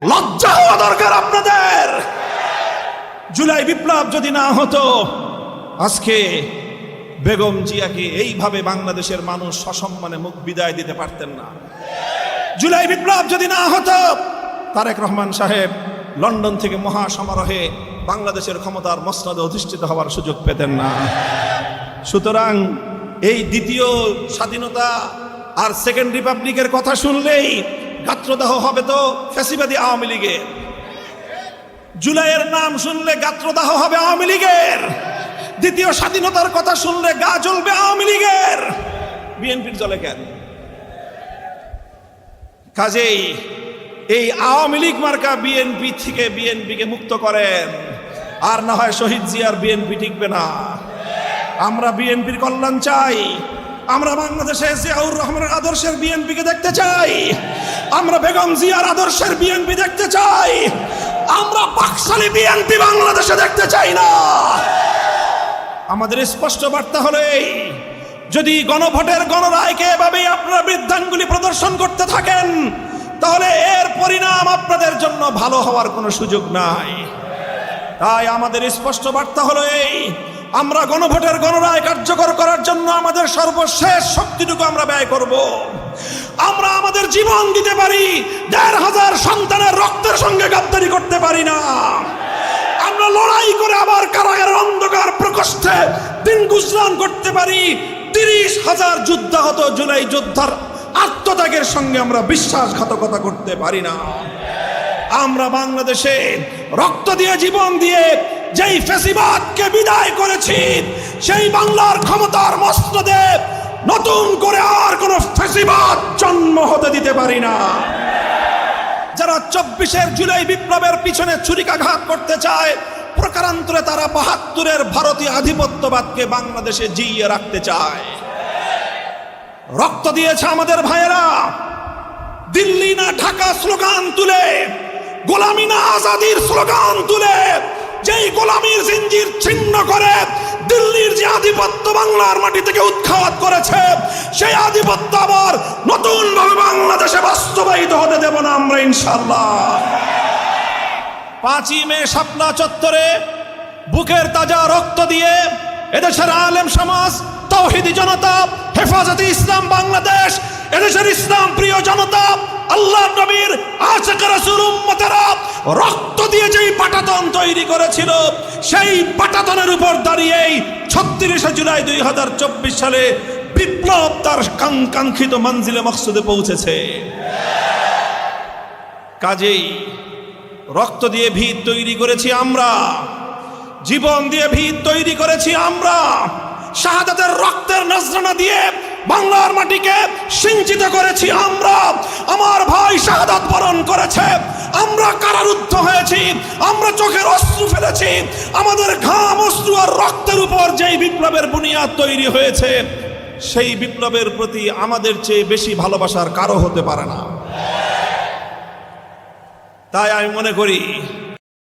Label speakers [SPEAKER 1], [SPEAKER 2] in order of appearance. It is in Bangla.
[SPEAKER 1] লজ্জা হওয়া দরকার আপনাদের। জুলাই বিপ্লব যদি না হতো আজকে বেগম জিয়াকে এইভাবে বাংলাদেশের মানুষ সসম্মানে মুখ বিদায় দিতে পারতেন না। জুলাই বিপ্লব যদি না হতো তারেক রহমান সাহেব লন্ডন থেকে মহা সমারোহে বাংলাদেশের ক্ষমতার মসনদে অধিষ্ঠিত হওয়ার সুযোগ পেতেন না। সুতরাং এই দ্বিতীয় স্বাধীনতা আর সেকেন্ড রিপাবলিকের কথা শুনলেই গাত্রদাহ হবে তো ফ্যাসিবাদী আওয়ামী লীগের। জুলাইয়ের নাম শুনলে গাত্রদাহ হবে আওয়ামী লীগের। দ্বিতীয় স্বাধীনতার কথা শুনলে গা জ্বলবে আওয়ামী লীগের। বিএনপির জ্বলে কেন? কাজেই এই আওয়ামী লীগ মার্কা বিএনপি থেকে বিএনপিকে মুক্ত করেন, আর না হয় শহীদ জিয়ার বিএনপি টিকবে না। আমরা বিএনপির কল্যাণ চাই। আমরা বাংলাদেশে জিয়াউর রহমানের আদর্শের বিএনপিকে দেখতে চাই। আমরা বেগম জিয়ার আদর্শের বিএনপি দেখতে চাই। আমরা বাকশালী বিএনপি বাংলাদেশে দেখতে চাই না। আমাদের স্পষ্ট বার্তা হলো এই, যদি গণভোটের গণরায়কে এভাবেই আপনারা বৃদ্ধাঙ্গুলি প্রদর্শন করতে থাকেন তাহলে এর পরিণাম আপনাদের জন্য ভালো হওয়ার কোনো সুযোগ নাই। তাই আমাদের স্পষ্ট বার্তা হলো এই, আমরা গণভোটের গণরায় কার্যকর করার জন্য আমাদের সর্বশেষ শক্তিটুকু আমরা ব্যয় করব। আমরা আমাদের জীবন দিতে পারি, ১৫০০ সন্তানের রক্তের সঙ্গে গাদ্দারি করতে পারি না। আমরা লড়াই করে আবার কারাগারের অন্ধকার প্রকোষ্ঠে দিন গুজরান করতে পারি। ৩০,০০০ যুদ্ধাহত জুলাই যোদ্ধার আত্মত্যাগের সঙ্গে আমরা বিশ্বাসঘাতকতা করতে পারি না। আমরা বাংলাদেশে রক্ত দিয়ে জীবন দিয়ে যেই ফ্যাসিবাদকে বিদায় করেছি, সেই বাংলার ক্ষমতার মসনদে নতুন করে আর কোন ফ্যাসিবাদ জন্ম হতে দিতে পারি না। যারা ২৪-এর জুলাই বিপ্লবের পিছনে ছুরিকাঘাত করতে চায়, প্রকারান্তরে তারা ৭২-এর ভারতীয় আধিপত্যবাদকে বাংলাদেশে জিইয়ে রাখতে চায়। রক্ত দিয়েছে আমাদের ভাইয়েরা। দিল্লি না ঢাকা স্লোগান তুলে, গোলামি না আজাদির স্লোগান তুলে যেই গোলামির জিঞ্জির ছিন্ন করে দিল্লির যে আধিপত্য বাংলার মাটি থেকে উৎখাত করেছে, সেই আধিপত্য আবার নতুন ভাবে বাংলাদেশে বাস্তবায়িত হতে দেব না আমরা ইনশাআল্লাহ। ৫ই মে শাপলা চত্বরে বুকের তাজা রক্ত দিয়ে এদেশের আলেম সমাজ, তাওহীদি জনতা, হেফাজতে ইসলাম বাংলাদেশ, এদেশের ইসলাম প্রিয় জনতা, আল্লাহর নবীর আশিক রাসূল উম্মতেরা রক্ত দিয়ে যেই পাটাতন তৈরি করেছিল, সেই পাটাতনের উপর দাঁড়িয়েই ৩৬শে জুলাই ২০২৪ সালে বিপ্লব তার কাঙ্ক্ষিত মঞ্জিলে মকসুদে পৌঁছেছে। কাজেই রক্ত দিয়ে ভিত তৈরি করেছি আমরা, জীবন দিয়ে ভিত তৈরি করেছি আমরা, শাহাদাতের রক্তের নজরানা দিয়ে বাংলার মাটিকে সিঞ্চিত করেছি আমরা। আমার ভাই শাহাদাত বরণ করেছে, আমরা কারারুদ্ধ হয়েছি, আমরা চোখের অশ্রু ফেলেছি। আমাদের ঘাম, অশ্রু আর রক্তের উপর যেই বিপ্লবের বুনিয়াদ তৈরি হয়েছে, সেই বিপ্লবের প্রতি আমাদের চেয়ে বেশি ভালোবাসার কারো হতে পারে না। তাই আমি মনে করি